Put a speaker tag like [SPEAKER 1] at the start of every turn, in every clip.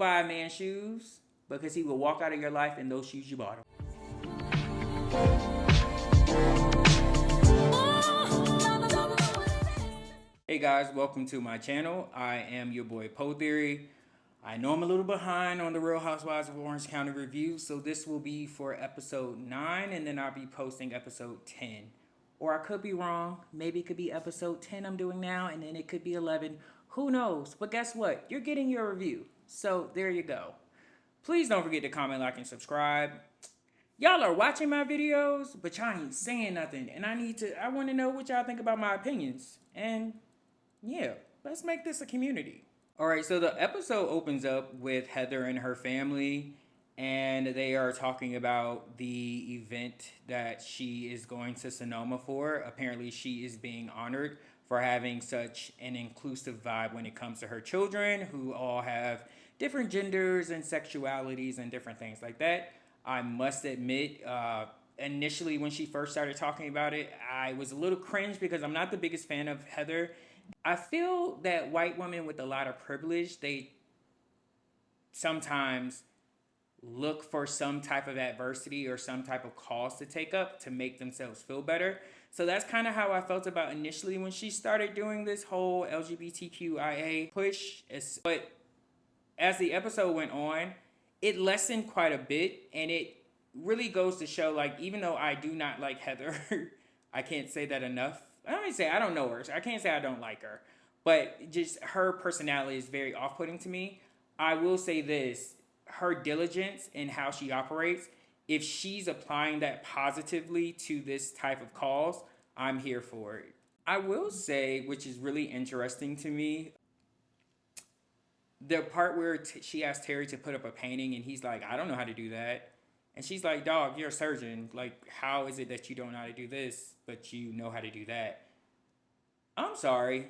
[SPEAKER 1] buy a man shoes because he will walk out of your life in those shoes you bought him. Hey guys, welcome to my channel. I am your boy Poe Theory. I know I'm a little behind on the Real Housewives of Orange County review, so this will be for episode 9, and then I'll be posting episode 10. Or I could be wrong. Maybe it could be episode 10 I'm doing now, and then it could be 11. Who knows? But guess what? You're getting your review. So there you go. Please don't forget to comment, like, and subscribe. Y'all are watching my videos, but y'all ain't saying nothing. And I want to know what y'all think about my opinions. And yeah, let's make this a community. All right, so the episode opens up with Heather and her family, and they are talking about the event that she is going to Sonoma for. Apparently, she is being honored for having such an inclusive vibe when it comes to her children, who all have different genders and sexualities and different things like that. I must admit, initially when she first started talking about it, I was a little cringe because I'm not the biggest fan of Heather. I feel that white women with a lot of privilege, they sometimes look for some type of adversity or some type of cause to take up to make themselves feel better. So that's kind of how I felt about initially when she started doing this whole LGBTQIA push. But as the episode went on, it lessened quite a bit, and it really goes to show, like, even though I do not like Heather, I can't say that enough. I don't even say I don't know her. So I can't say I don't like her. But just her personality is very off-putting to me. I will say this. Her diligence in how she operates, if she's applying that positively to this type of cause, I'm here for it. I will say, which is really interesting to me, the part where she asked Terry to put up a painting and he's like, I don't know how to do that. And she's like, dog, you're a surgeon. Like, how is it that you don't know how to do this, but you know how to do that? I'm sorry,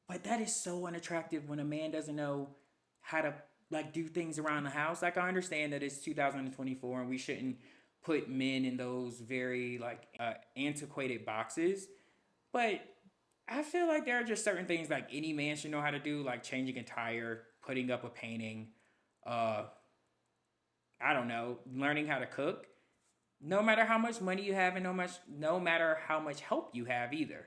[SPEAKER 1] but that is so unattractive when a man doesn't know how to, like, do things around the house. Like, I understand that it's 2024 and we shouldn't put men in those very, like, antiquated boxes. But I feel like there are just certain things, like, any man should know how to do, like changing a tire, putting up a painting, I don't know, learning how to cook, no matter how much money you have and no matter how much help you have either.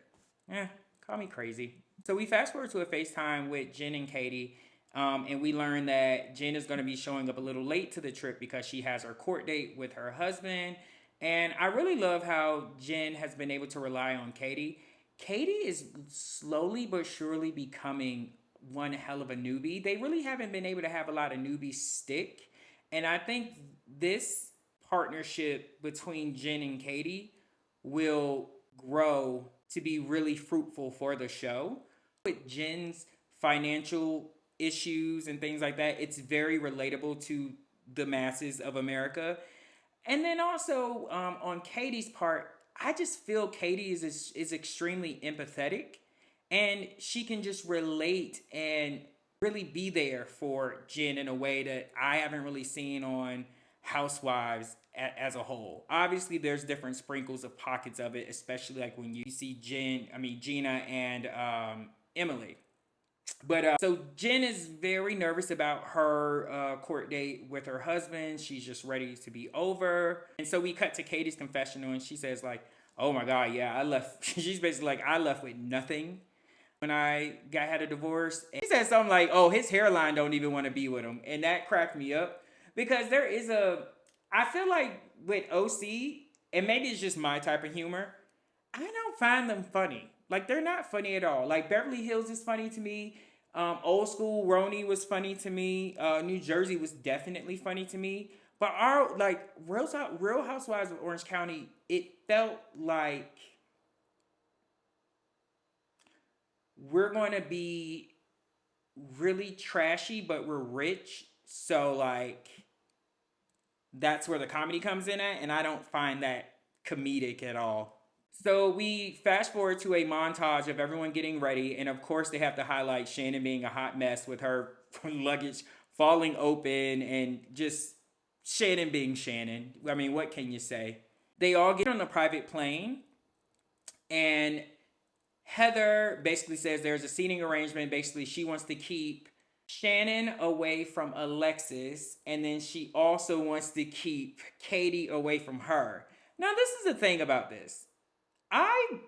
[SPEAKER 1] Call me crazy. So we fast forward to a FaceTime with Jen and Katie, and we learn that Jen is going to be showing up a little late to the trip because she has her court date with her husband. And I really love how Jen has been able to rely on Katie. Katie is slowly but surely becoming one hell of a newbie. They really haven't been able to have a lot of newbies stick. And I think this partnership between Jen and Katie will grow to be really fruitful for the show. With Jen's financial issues and things like that, it's very relatable to the masses of America. And then also on Katie's part, I just feel Katie is extremely empathetic, and she can just relate and really be there for Jen in a way that I haven't really seen on Housewives as a whole. Obviously, there's different sprinkles of pockets of it, especially like when you see Gina and Emily. But so Jen is very nervous about her court date with her husband. She's just ready to be over. And so we cut to Katie's confessional, and she says, like, oh my God, yeah, I left. She's basically like, I left with nothing when I had a divorce. And she said something like, oh, his hairline don't even want to be with him. And that cracked me up because I feel like with OC, and maybe it's just my type of humor, I don't find them funny. Like, they're not funny at all. Like, Beverly Hills is funny to me. Old School Roni was funny to me. New Jersey was definitely funny to me. But our, like, Real Housewives of Orange County, it felt like we're going to be really trashy, but we're rich. So, like, that's where the comedy comes in at. And I don't find that comedic at all. So we fast forward to a montage of everyone getting ready. And of course, they have to highlight Shannon being a hot mess with her luggage falling open and just Shannon being Shannon. I mean, what can you say? They all get on a private plane. And Heather basically says there's a seating arrangement. Basically, she wants to keep Shannon away from Alexis, and then she also wants to keep Katie away from her. Now, this is the thing about this. I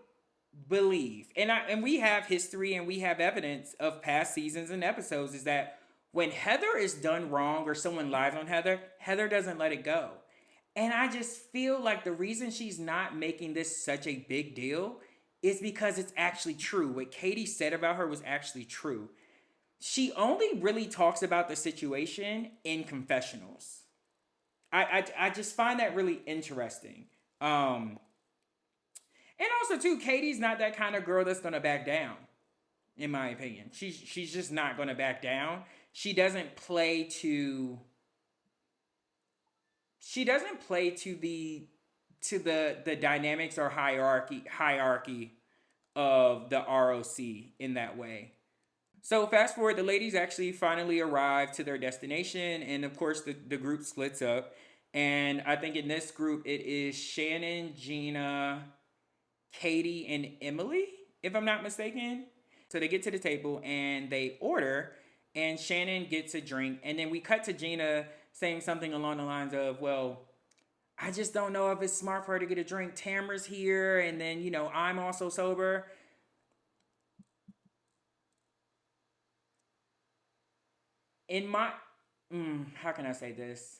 [SPEAKER 1] believe, and we have history and we have evidence of past seasons and episodes, is that when Heather is done wrong or someone lies on Heather, Heather doesn't let it go. And I just feel like the reason she's not making this such a big deal is because it's actually true. What Katie said about her was actually true. She only really talks about the situation in confessionals. I just find that really interesting. And also too, Katie's not that kind of girl that's gonna back down, in my opinion. She's just not gonna back down. She doesn't play to the dynamics or hierarchy of the ROC in that way. So fast forward, the ladies actually finally arrive to their destination, and of course the group splits up. And I think in this group it is Shannon, Gina, Katie, and Emily, if I'm not mistaken. So they get to the table and they order, and Shannon gets a drink, and then we cut to Gina saying something along the lines of, well, I just don't know if it's smart for her to get a drink. Tamara's here, and then, I'm also sober. In my, how can I say this?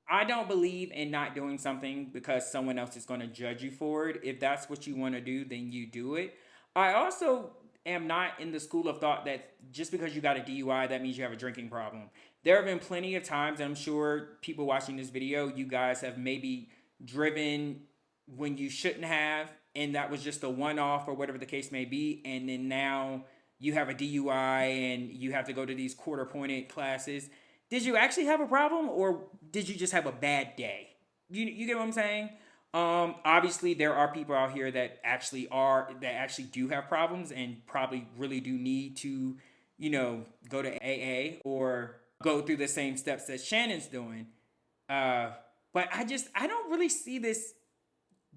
[SPEAKER 1] I don't believe in not doing something because someone else is going to judge you for it. If that's what you want to do, then you do it. I also am not in the school of thought that just because you got a DUI, that means you have a drinking problem. There have been plenty of times, I'm sure people watching this video, you guys have maybe driven when you shouldn't have, and that was just a one-off or whatever the case may be, and then now you have a DUI and you have to go to these quarter-pointed classes. Did you actually have a problem, or did you just have a bad day? You get what I'm saying? Obviously there are people out here that actually do have problems and probably really do need to, go to AA or go through the same steps that Shannon's doing. But I don't really see this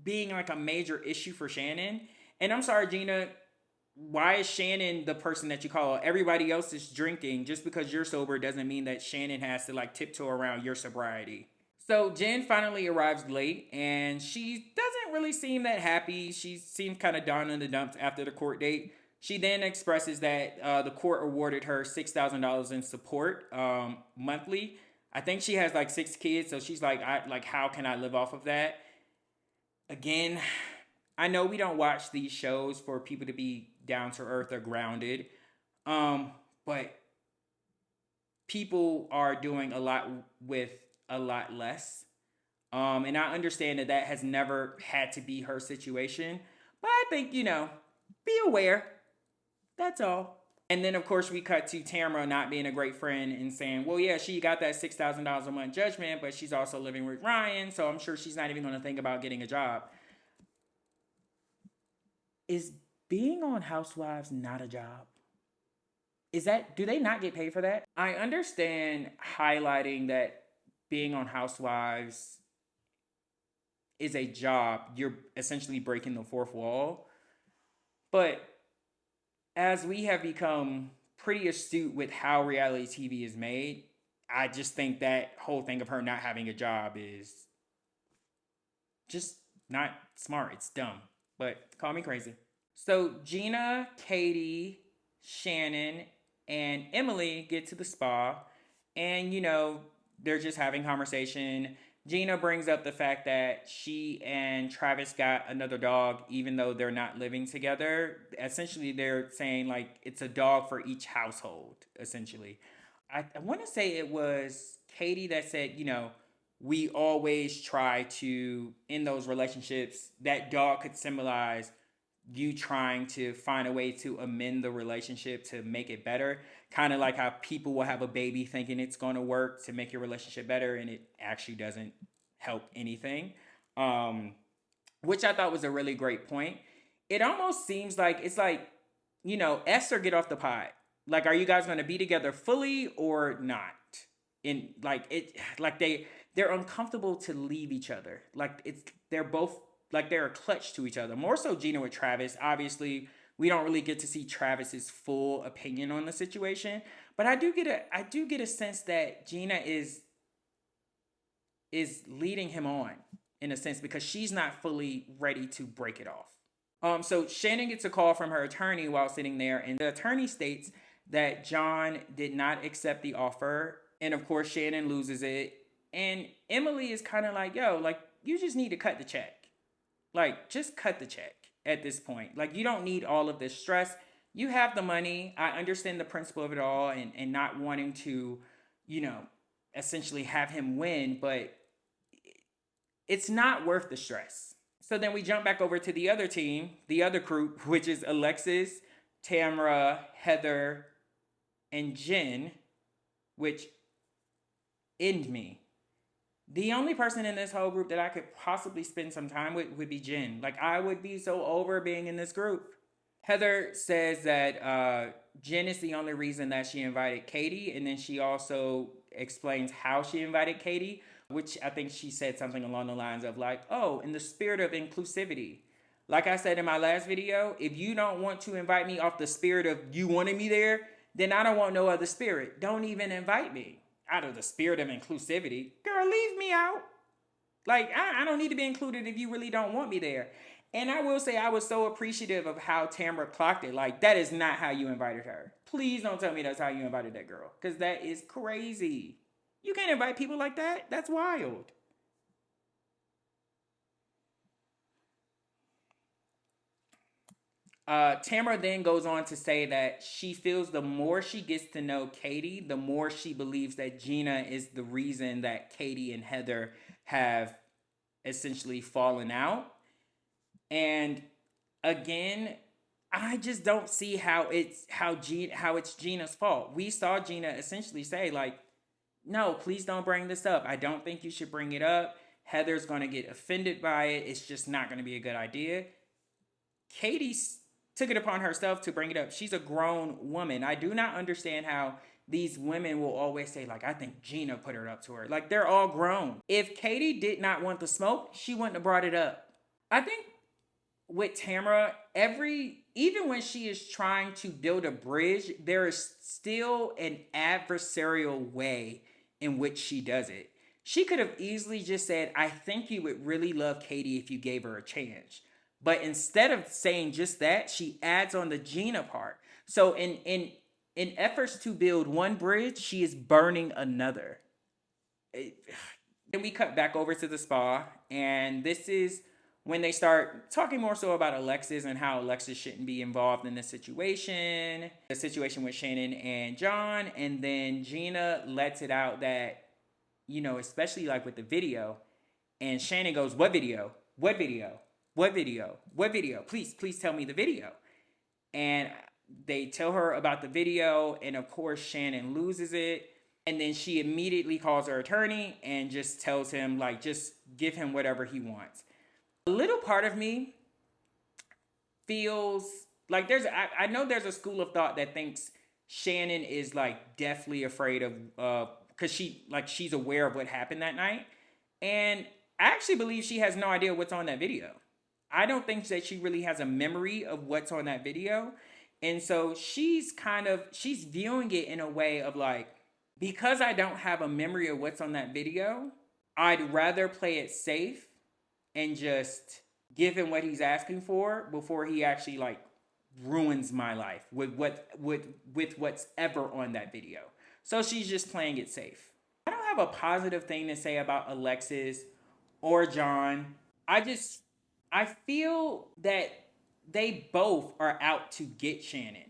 [SPEAKER 1] being like a major issue for Shannon. And I'm sorry, Gina, why is Shannon the person that you call? Everybody else is drinking. Just because you're sober doesn't mean that Shannon has to like tiptoe around your sobriety. So Jen finally arrives late, and she doesn't really seem that happy. She seems kind of down in the dumps after the court date. She then expresses that the court awarded her $6,000 in support monthly. I think she has like 6 kids, so she's like, how can I live off of that? Again, I know we don't watch these shows for people to be down to earth or grounded, but people are doing a lot with a lot less. And I understand that has never had to be her situation, but I think, be aware. That's all. And then, of course, we cut to Tamara not being a great friend and saying, well, yeah, she got that $6,000 a month judgment, but she's also living with Ryan, so I'm sure she's not even going to think about getting a job. Is being on Housewives not a job? Do they not get paid for that? I understand highlighting that being on Housewives is a job. You're essentially breaking the fourth wall. But as we have become pretty astute with how reality TV is made, I just think that whole thing of her not having a job is just not smart. It's dumb. But call me crazy. So Gina, Katie, Shannon, and Emily get to the spa, and they're just having conversation. Gina brings up the fact that she and Travis got another dog, even though they're not living together. Essentially, they're saying like it's a dog for each household, essentially. I want to say it was Katie that said, we always try to, in those relationships, that dog could symbolize you trying to find a way to amend the relationship to make it better. Kind of like how people will have a baby thinking it's going to work to make your relationship better, and it actually doesn't help anything. Which I thought was a really great point. It almost seems like it's like, S or get off the pot. Like, are you guys going to be together fully or not? In they're uncomfortable to leave each other. Like they're both like they're a clutch to each other. More so Gina with Travis. Obviously, We don't really get to see Travis's full opinion on the situation, but I do get a sense that Gina is leading him on in a sense because she's not fully ready to break it off. So Shannon gets a call from her attorney while sitting there, and the attorney states that John did not accept the offer, and of course Shannon loses it. And Emily is kind of like, yo, like, you just need to cut the check. Like, just cut the check at this point. Like, you don't need all of this stress. You have the money. I understand the principle of it all and not wanting to, essentially have him win, but it's not worth the stress. So then we jump back over to the other team, the other group, which is Alexis, Tamra, Heather, and Jen, which end me. The only person in this whole group that I could possibly spend some time with would be Jen. Like, I would be so over being in this group. Heather says that Jen is the only reason that she invited Katie, and then she also explains how she invited Katie, which I think she said something along the lines of like, oh, in the spirit of inclusivity. Like I said in my last video, if you don't want to invite me off the spirit of you wanting me there, then I don't want no other spirit. Don't even invite me out of the spirit of inclusivity. Girl, leave me out. Like, I don't need to be included if you really don't want me there. And I will say I was so appreciative of how Tamra clocked it. Like, that is not how you invited her. Please don't tell me that's how you invited that girl, because that is crazy. You can't invite people like that. That's wild. Tamara then goes on to say that she feels the more she gets to know Katie, the more she believes that Gina is the reason that Katie and Heather have essentially fallen out. And again, I just don't see how it's Gina's fault. We saw Gina essentially say like, no, please don't bring this up. I don't think you should bring it up. Heather's going to get offended by it. It's just not going to be a good idea. Katie took it upon herself to bring it up. She's a grown woman. I do not understand how these women will always say, like, I think Gina put it up to her. Like, they're all grown. If Katie did not want the smoke, she wouldn't have brought it up. I think with Tamara, even when she is trying to build a bridge, there is still an adversarial way in which she does it. She could have easily just said, I think you would really love Katie if you gave her a chance. But instead of saying just that, she adds on the Gina part. So in efforts to build one bridge, she is burning another. Then we cut back over to the spa, and this is when they start talking more so about Alexis and how Alexis shouldn't be involved in the situation with Shannon and John. And then Gina lets it out that, especially like with the video, and Shannon goes, what video? What video? What video? What video? Please tell me the video. And they tell her about the video, and of course Shannon loses it. And then she immediately calls her attorney and just tells him, like, just give him whatever he wants. A little part of me feels like I know there's a school of thought that thinks Shannon is like deathly afraid of, because she's aware of what happened that night. And I actually believe she has no idea what's on that video. I don't think that she really has a memory of what's on that video. And so she's viewing it in a way of like, because I don't have a memory of what's on that video, I'd rather play it safe and just give him what he's asking for before he actually like ruins my life with what's ever on that video. So she's just playing it safe. I don't have a positive thing to say about Alexis or John. I feel that they both are out to get Shannon.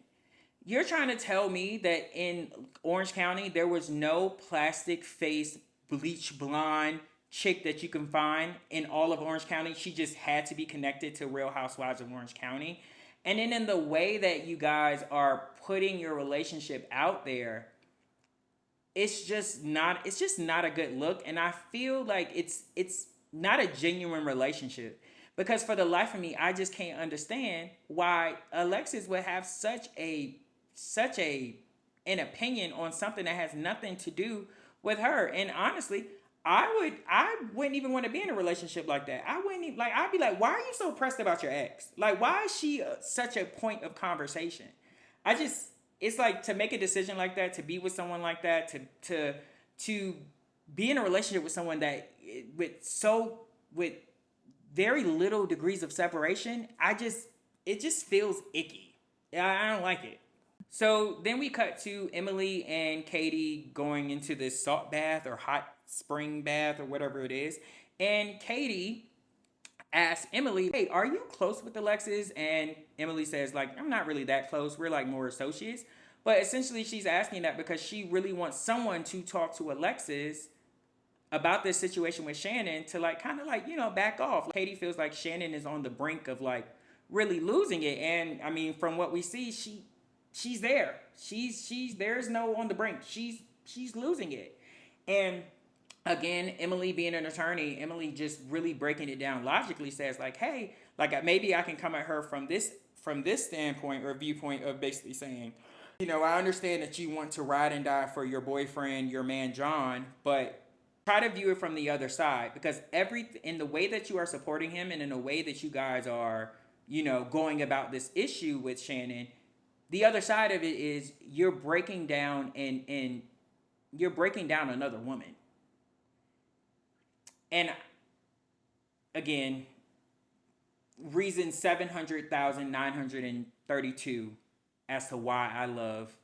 [SPEAKER 1] You're trying to tell me that in Orange County, there was no plastic face, bleach blonde chick that you can find in all of Orange County. She just had to be connected to Real Housewives of Orange County. And then in the way that you guys are putting your relationship out there, it's just not a good look. And I feel like it's not a genuine relationship. Because for the life of me, I just can't understand why Alexis would have such an opinion on something that has nothing to do with her. And honestly, I wouldn't even want to be in a relationship like that. I wouldn't even, like, I'd be like, why are you so pressed about your ex? Like, why is she such a point of conversation? I just, it's like, to make a decision like that, to be with someone like that, to be in a relationship with someone that with very little degrees of separation, it just feels icky. I don't like it. So then we cut to Emily and Katie going into this salt bath or hot spring bath or whatever it is. And Katie asks Emily, hey, are you close with Alexis? And Emily says, like, I'm not really that close. We're like more associates. But essentially she's asking that because she really wants someone to talk to Alexis about this situation with Shannon to like kind of like, back off. Katie feels like Shannon is on the brink of like really losing it. And I mean, from what we see, she's there. She's there's no on the brink. She's losing it. And again, Emily being an attorney, Emily just really breaking it down logically says like, hey, like maybe I can come at her from this standpoint or viewpoint of basically saying, I understand that you want to ride and die for your boyfriend, your man John, but try to view it from the other side, because in the way that you are supporting him and in the way that you guys are, going about this issue with Shannon, the other side of it is you're breaking down and you're breaking down another woman. And again, reason 700,932 as to why I love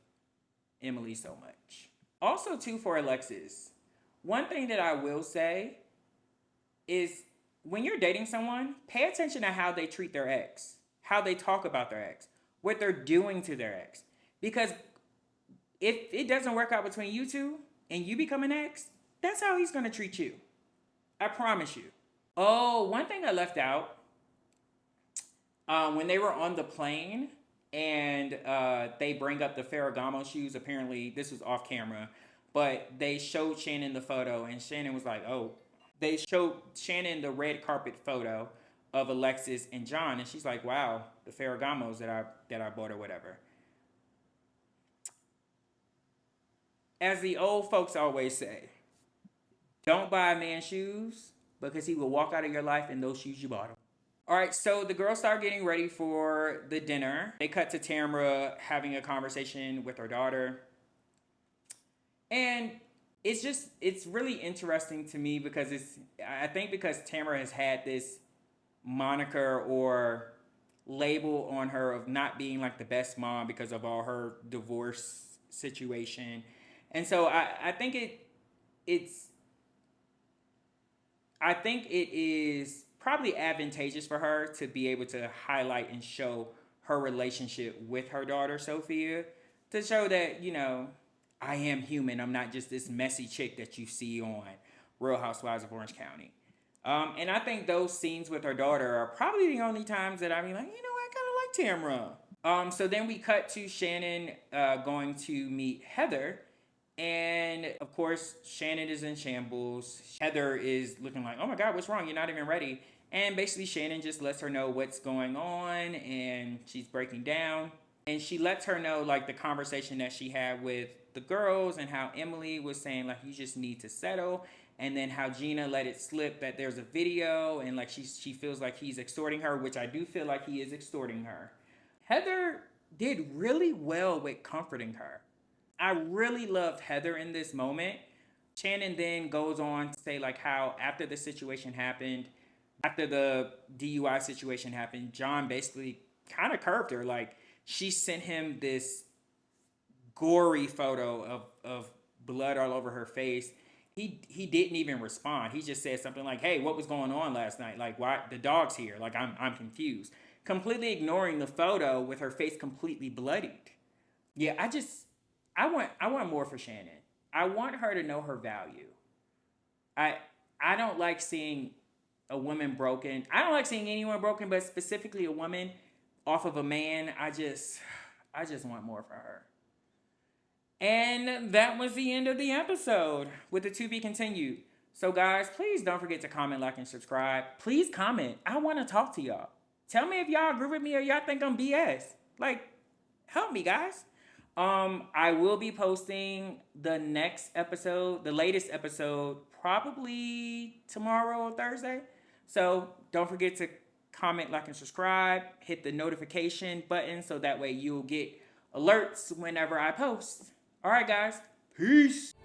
[SPEAKER 1] Emily so much. Also, too, for Alexis, one thing that I will say is when you're dating someone, pay attention to how they treat their ex, how they talk about their ex, what they're doing to their ex. Because if it doesn't work out between you two and you become an ex, that's how he's going to treat you. I promise you. Oh, one thing I left out, when they were on the plane and they bring up the Ferragamo shoes, apparently this was off camera, but they showed Shannon the photo and Shannon was like, oh, they showed Shannon the red carpet photo of Alexis and John, and she's like, wow, the Ferragamos that I bought or whatever. As the old folks always say, don't buy a man shoes because he will walk out of your life in those shoes you bought him. All right, so the girls start getting ready for the dinner. They cut to Tamra having a conversation with her daughter. And it's really interesting to me because I think because Tamra has had this moniker or label on her of not being like the best mom because of all her divorce situation. And so I think it is probably advantageous for her to be able to highlight and show her relationship with her daughter, Sophia, to show that, I am human. I'm not just this messy chick that you see on Real Housewives of Orange County. And I think those scenes with her daughter are probably the only times that I mean, like, I kind of like Tamra. So then we cut to Shannon going to meet Heather. And of course, Shannon is in shambles. Heather is looking like, oh my God, what's wrong? You're not even ready. And basically Shannon just lets her know what's going on and she's breaking down. And she lets her know like the conversation that she had with the girls and how Emily was saying like, you just need to settle. And then how Gina let it slip that there's a video and like she feels like he's extorting her, which I do feel like he is extorting her. Heather did really well with comforting her. I really loved Heather in this moment. Shannon then goes on to say like how after the situation happened, after the DUI situation happened, John basically kind of curved her. Like she sent him this gory photo of blood all over her face. He didn't even respond. He just said something like, hey, what was going on last night? Like, why the dog's here? Like, I'm confused. Completely ignoring the photo with her face completely bloodied. Yeah, I want more for Shannon. I want her to know her value. I don't like seeing a woman broken. I don't like seeing anyone broken, but specifically a woman off of a man. I just want more for her. And that was the end of the episode with the to be continued. So guys, please don't forget to comment, like, and subscribe. Please comment. I want to talk to y'all. Tell me if y'all agree with me or y'all think I'm BS. Like, help me, guys. I will be posting the next episode, the latest episode, probably tomorrow or Thursday. So don't forget to comment, like, and subscribe. Hit the notification button so that way you'll get alerts whenever I post. All right, guys. Peace.